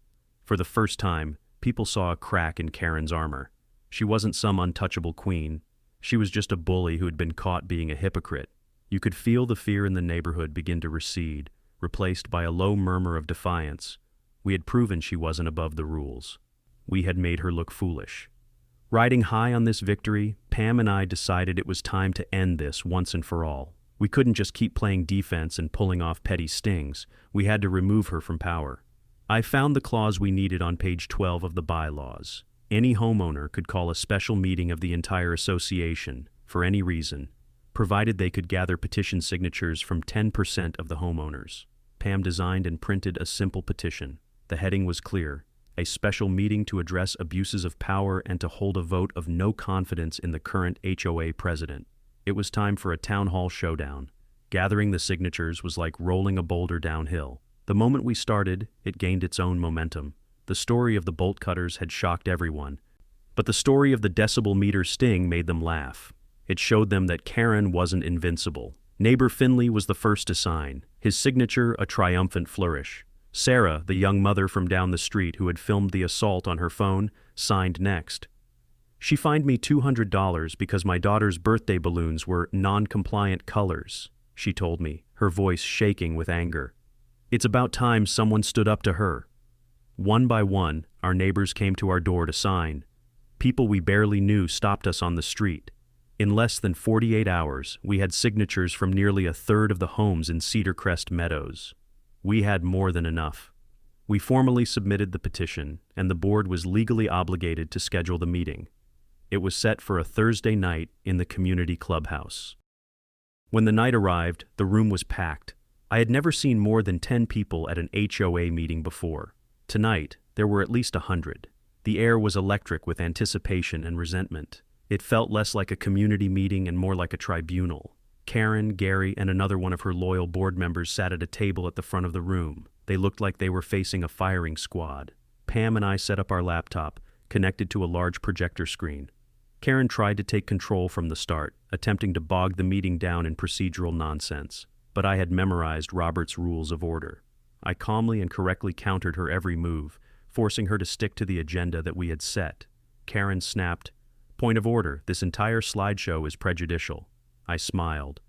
For the first time, people saw a crack in Karen's armor. She wasn't some untouchable queen. She was just a bully who had been caught being a hypocrite. You could feel the fear in the neighborhood begin to recede, replaced by a low murmur of defiance. We had proven she wasn't above the rules. We had made her look foolish. Riding high on this victory, Pam and I decided it was time to end this once and for all. We couldn't just keep playing defense and pulling off petty stings. We had to remove her from power. I found the clause we needed on page 12 of the bylaws. Any homeowner could call a special meeting of the entire association, for any reason, provided they could gather petition signatures from 10% of the homeowners. Pam designed and printed a simple petition. The heading was clear: a special meeting to address abuses of power and to hold a vote of no confidence in the current HOA president. It was time for a town hall showdown. Gathering the signatures was like rolling a boulder downhill. The moment we started, it gained its own momentum. The story of the bolt cutters had shocked everyone, but the story of the decibel meter sting made them laugh. It showed them that Karen wasn't invincible. Neighbor Finley was the first to sign, his signature a triumphant flourish. Sarah, the young mother from down the street who had filmed the assault on her phone, signed next. She fined me $200 because my daughter's birthday balloons were non-compliant colors, she told me, her voice shaking with anger. It's about time someone stood up to her. One by one, our neighbors came to our door to sign. People we barely knew stopped us on the street. In less than 48 hours, we had signatures from nearly a third of the homes in Cedar Crest Meadows. We had more than enough. We formally submitted the petition, and the board was legally obligated to schedule the meeting. It was set for a Thursday night in the community clubhouse. When the night arrived, the room was packed. I had never seen more than 10 people at an HOA meeting before. Tonight, there were at least 100. The air was electric with anticipation and resentment. It felt less like a community meeting and more like a tribunal. Karen, Gary, and another one of her loyal board members sat at a table at the front of the room. They looked like they were facing a firing squad. Pam and I set up our laptop, connected to a large projector screen. Karen tried to take control from the start, attempting to bog the meeting down in procedural nonsense. But I had memorized Robert's rules of order. I calmly and correctly countered her every move, forcing her to stick to the agenda that we had set. Karen snapped, "Point of order, this entire slideshow is prejudicial." I smiled.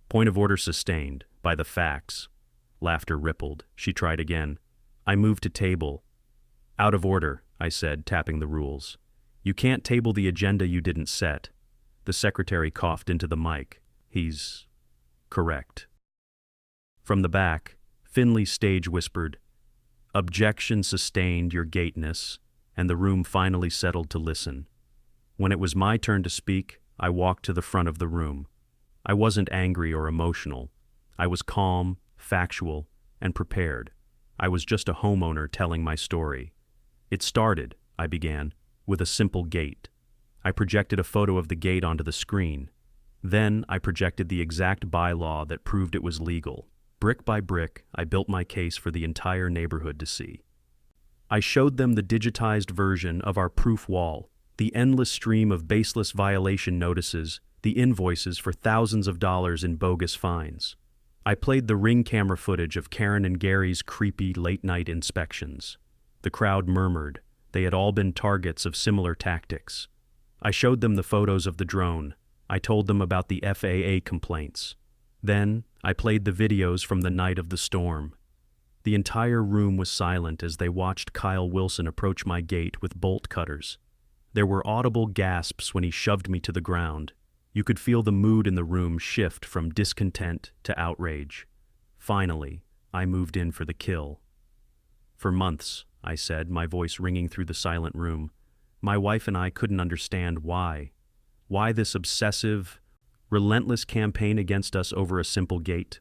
"Point of order sustained, by the facts." Laughter rippled. She tried again. I moved to table. "Out of order," I said, tapping the rules. "You can't table the agenda you didn't set." The secretary coughed into the mic. "He's correct." From the back, Finley stage whispered, "Objection sustained, your gateness," and the room finally settled to listen. When it was my turn to speak, I walked to the front of the room. I wasn't angry or emotional. I was calm, factual, and prepared. I was just a homeowner telling my story. "It started," I began, "with a simple gate. I projected a photo of the gate onto the screen. Then I projected the exact bylaw that proved it was legal. Brick by brick, I built my case for the entire neighborhood to see. I showed them the digitized version of our proof wall, the endless stream of baseless violation notices, the invoices for thousands of dollars in bogus fines. I played the Ring camera footage of Karen and Gary's creepy late-night inspections. The crowd murmured. They had all been targets of similar tactics. I showed them the photos of the drone. I told them about the FAA complaints. Then, I played the videos from the night of the storm. The entire room was silent as they watched Kyle Wilson approach my gate with bolt cutters. There were audible gasps when he shoved me to the ground. You could feel the mood in the room shift from discontent to outrage. Finally, I moved in for the kill. "For months," I said, my voice ringing through the silent room, "my wife and I couldn't understand why. Why this obsessive, relentless campaign against us over a simple gate?"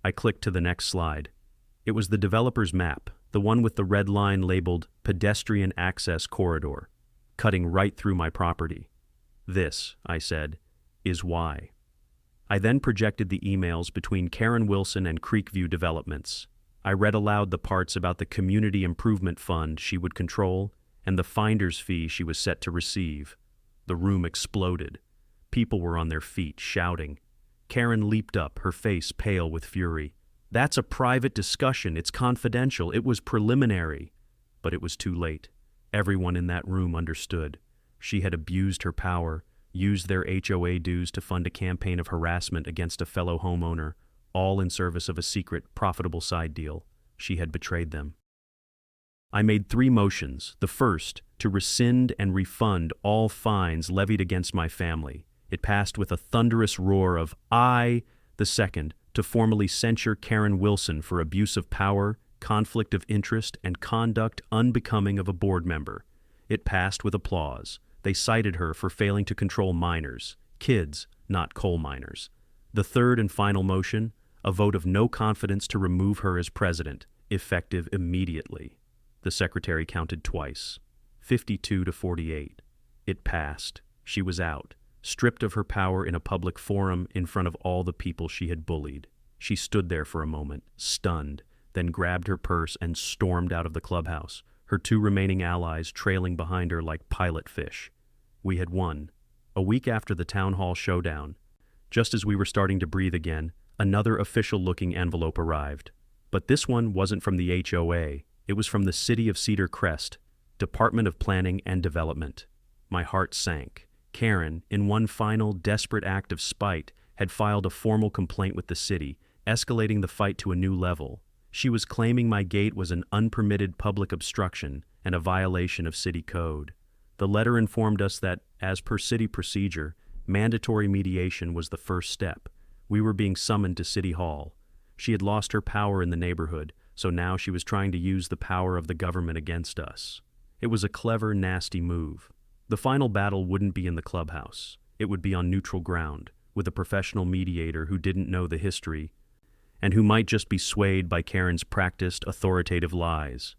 I clicked to the next slide. It was the developer's map, the one with the red line labeled Pedestrian Access Corridor, cutting right through my property. "This," I said, "is why." I then projected the emails between Karen Wilson and Creekview Developments. I read aloud the parts about the Community Improvement Fund she would control and the finder's fee she was set to receive. The room exploded. People were on their feet, shouting. Karen leaped up, her face pale with fury. "That's a private discussion. It's confidential. It was preliminary." But it was too late. Everyone in that room understood. She had abused her power, used their HOA dues to fund a campaign of harassment against a fellow homeowner, all in service of a secret, profitable side deal. She had betrayed them. I made 3 motions. The first, to rescind and refund all fines levied against my family. It passed with a thunderous roar of "aye." The second, to formally censure Karen Wilson for abuse of power, conflict of interest, and conduct unbecoming of a board member. It passed with applause. They cited her for failing to control minors, kids, not coal miners. The third and final motion, a vote of no confidence to remove her as president, effective immediately. the secretary counted twice. 52 to 48. It passed. She was out, stripped of her power in a public forum in front of all the people she had bullied. She stood there for a moment, stunned, then grabbed her purse and stormed out of the clubhouse, her two remaining allies trailing behind her like pilot fish. We had won. A week after the town hall showdown, just as we were starting to breathe again, another official-looking envelope arrived. But this one wasn't from the HOA. It was from the City of Cedar Crest, Department of Planning and Development. My heart sank. Karen, in one final, desperate act of spite, had filed a formal complaint with the city, escalating the fight to a new level. She was claiming my gate was an unpermitted public obstruction and a violation of city code. The letter informed us that, as per city procedure, mandatory mediation was the first step. We were being summoned to City Hall. She had lost her power in the neighborhood, so now she was trying to use the power of the government against us. It was a clever, nasty move. The final battle wouldn't be in the clubhouse. It would be on neutral ground, with a professional mediator who didn't know the history, and who might just be swayed by Karen's practiced, authoritative lies.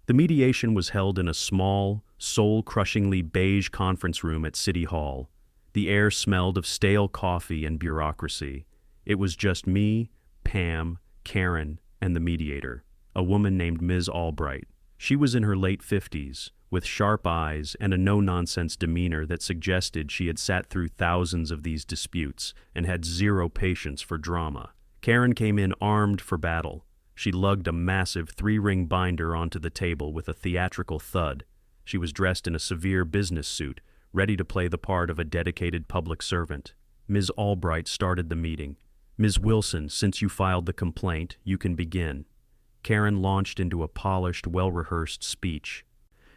The mediation was held in a small, soul-crushingly beige conference room at City Hall. The air smelled of stale coffee and bureaucracy. It was just me, Pam, Karen, and the mediator, a woman named Ms. Albright. She was in her late 50s, with sharp eyes and a no-nonsense demeanor that suggested she had sat through thousands of these disputes and had zero patience for drama. Karen came in armed for battle. She lugged a massive 3-ring binder onto the table with a theatrical thud. She was dressed in a severe business suit, ready to play the part of a dedicated public servant. Ms. Albright started the meeting. "Ms. Wilson, since you filed the complaint, you can begin." Karen launched into a polished, well-rehearsed speech.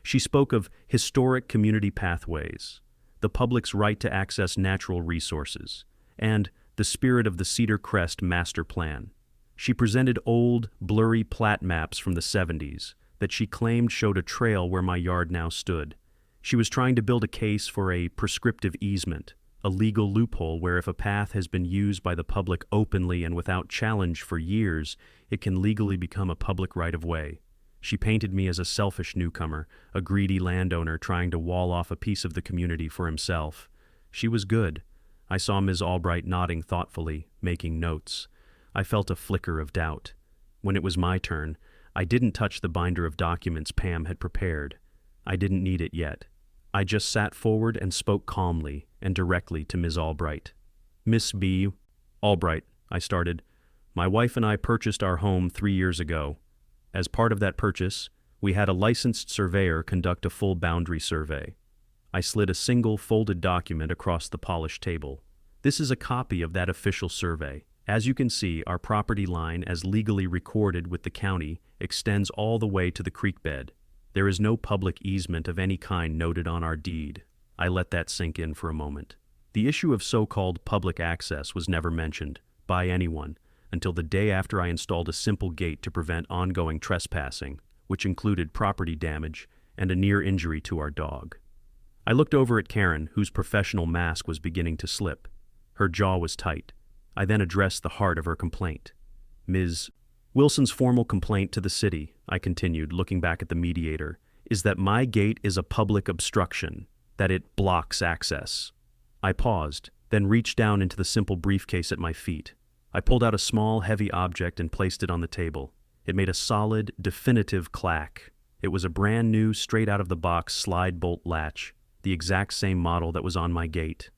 She spoke of historic community pathways, the public's right to access natural resources, and the spirit of the Cedar Crest Master Plan. She presented old, blurry plat maps from the 70s that she claimed showed a trail where my yard now stood. She was trying to build a case for a prescriptive easement, a legal loophole where if a path has been used by the public openly and without challenge for years, it can legally become a public right-of-way. She painted me as a selfish newcomer, a greedy landowner trying to wall off a piece of the community for himself. She was good. I saw Ms. Albright nodding thoughtfully, making notes. I felt a flicker of doubt. When it was my turn, I didn't touch the binder of documents Pam had prepared. I didn't need it yet. I just sat forward and spoke calmly and directly to Ms. Albright. "Miss B. Albright," I started, "my wife and I purchased our home 3 years ago. As part of that purchase, we had a licensed surveyor conduct a full boundary survey." I slid a single folded document across the polished table. "This is a copy of that official survey. As you can see, our property line, as legally recorded with the county, extends all the way to the creek bed. There is no public easement of any kind noted on our deed." I let that sink in for a moment. The issue of so-called public access was never mentioned, by anyone, until the day after I installed a simple gate to prevent ongoing trespassing, which included property damage and a near injury to our dog. I looked over at Karen, whose professional mask was beginning to slip. Her jaw was tight. I then addressed the heart of her complaint. "Ms. Wilson's formal complaint to the city," I continued, looking back at the mediator, "is that my gate is a public obstruction, that it blocks access." I paused, then reached down into the simple briefcase at my feet. I pulled out a small, heavy object and placed it on the table. It made a solid, definitive clack. It was a brand new, straight-out-of-the-box slide bolt latch, the exact same model that was on my gate.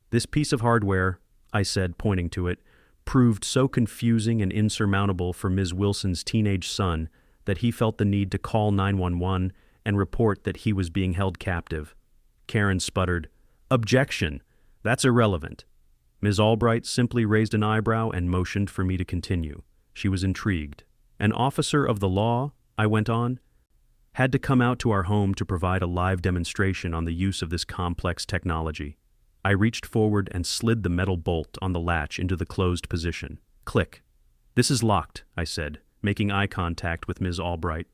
"This piece of hardware," I said, pointing to it, "proved so confusing and insurmountable for Ms. Wilson's teenage son that he felt the need to call 911 and report that he was being held captive." Karen sputtered, "Objection! That's irrelevant." Ms. Albright simply raised an eyebrow and motioned for me to continue. She was intrigued. "An officer of the law," I went on, "had to come out to our home to provide a live demonstration on the use of this complex technology." I reached forward and slid the metal bolt on the latch into the closed position. Click. "This is locked," I said, making eye contact with Ms. Albright.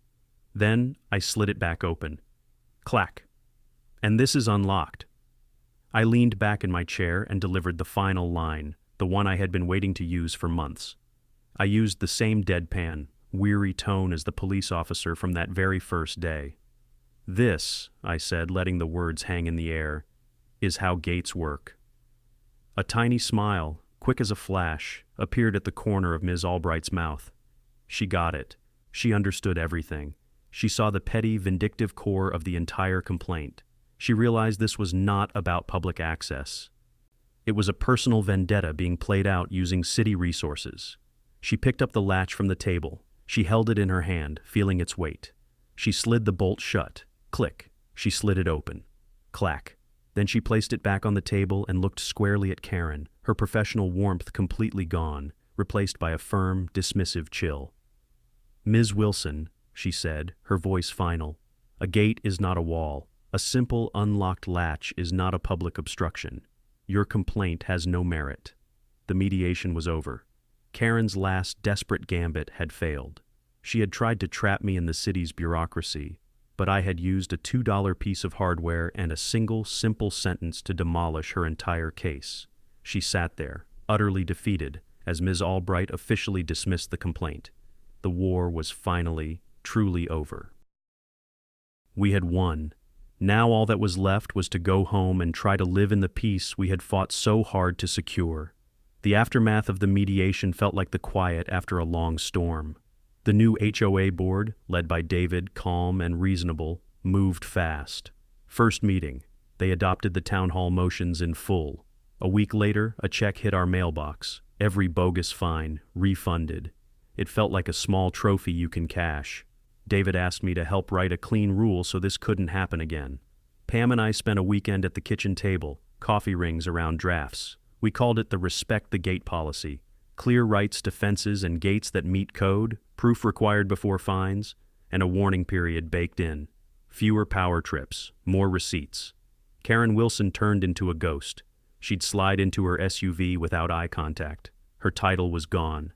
Then I slid it back open. Clack. "And this is unlocked." I leaned back in my chair and delivered the final line, the one I had been waiting to use for months. I used the same deadpan, weary tone as the police officer from that very first day. "This," I said, letting the words hang in the air, "is how gates work." A tiny smile, quick as a flash, appeared at the corner of Ms. Albright's mouth. She got it. She understood everything. She saw the petty, vindictive core of the entire complaint. She realized this was not about public access. It was a personal vendetta being played out using city resources. She picked up the latch from the table. She held it in her hand, feeling its weight. She slid the bolt shut. Click. She slid it open. Clack. Then she placed it back on the table and looked squarely at Karen, her professional warmth completely gone, replaced by a firm, dismissive chill. "Ms. Wilson," she said, her voice final, "a gate is not a wall. A simple, unlocked latch is not a public obstruction. Your complaint has no merit." The mediation was over. Karen's last desperate gambit had failed. She had tried to trap me in the city's bureaucracy, but I had used a $2 piece of hardware and a single, simple sentence to demolish her entire case. She sat there, utterly defeated, as Ms. Albright officially dismissed the complaint. The war was finally, truly over. We had won. Now all that was left was to go home and try to live in the peace we had fought so hard to secure. The aftermath of the mediation felt like the quiet after a long storm. The new HOA board, led by David, calm and reasonable, moved fast. First meeting, they adopted the town hall motions in full. A week later, a check hit our mailbox. Every bogus fine, refunded. It felt like a small trophy you can cash. David asked me to help write a clean rule so this couldn't happen again. Pam and I spent a weekend at the kitchen table, coffee rings around drafts. We called it the Respect the Gate policy. Clear rights to fences and gates that meet code, proof required before fines, and a warning period baked in. Fewer power trips, more receipts. Karen Wilson turned into a ghost. She'd slide into her SUV without eye contact. Her title was gone.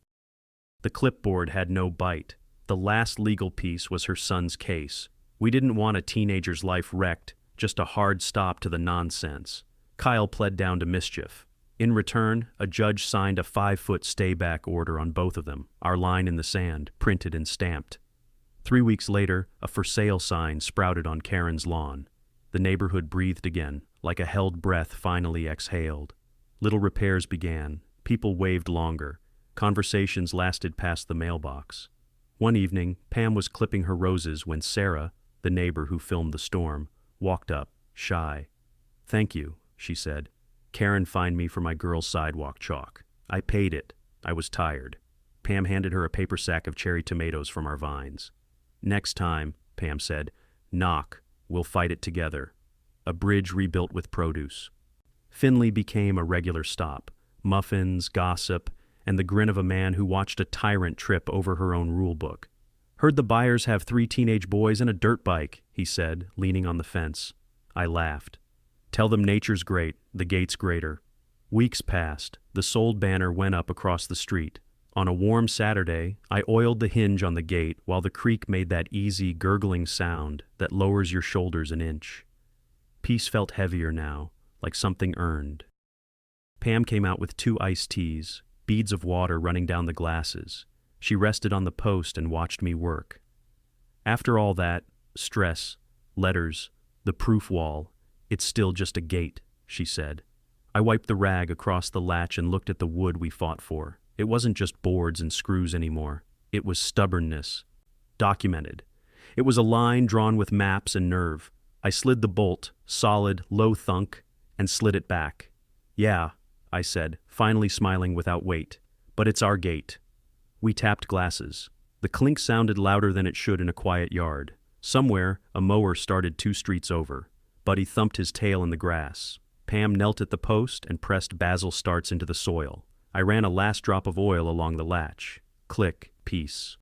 The clipboard had no bite. The last legal piece was her son's case. We didn't want a teenager's life wrecked, just a hard stop to the nonsense. Kyle pled down to mischief. In return, a judge signed a 5-foot stay-back order on both of them, our line in the sand, printed and stamped. 3 weeks later, a for sale sign sprouted on Karen's lawn. The neighborhood breathed again, like a held breath finally exhaled. Little repairs began. People waved longer. Conversations lasted past the mailbox. One evening, Pam was clipping her roses when Sarah, the neighbor who filmed the storm, walked up, shy. "Thank you," she said. "Karen fined me for my girl's sidewalk chalk. I paid it. I was tired." Pam handed her a paper sack of cherry tomatoes from our vines. "Next time," Pam said, "knock. We'll fight it together." A bridge rebuilt with produce. Finley became a regular stop. Muffins, gossip, and the grin of a man who watched a tyrant trip over her own rule book. "Heard the buyers have 3 teenage boys and a dirt bike," he said, leaning on the fence. I laughed. "Tell them nature's great, the gate's greater." Weeks passed. The sold banner went up across the street. On a warm Saturday, I oiled the hinge on the gate while the creak made that easy, gurgling sound that lowers your shoulders an inch. Peace felt heavier now, like something earned. Pam came out with 2 iced teas, beads of water running down the glasses. She rested on the post and watched me work. After all that, stress, letters, the proof wall, it's still just a gate, she said. I wiped the rag across the latch and looked at the wood we fought for. It wasn't just boards and screws anymore. It was stubbornness. Documented. It was a line drawn with maps and nerve. I slid the bolt, solid, low thunk, and slid it back. "Yeah," I said, finally smiling without weight. "But it's our gate." We tapped glasses. The clink sounded louder than it should in a quiet yard. Somewhere, a mower started 2 streets over. Buddy thumped his tail in the grass. Pam knelt at the post and pressed basil starts into the soil. I ran a last drop of oil along the latch. Click, peace.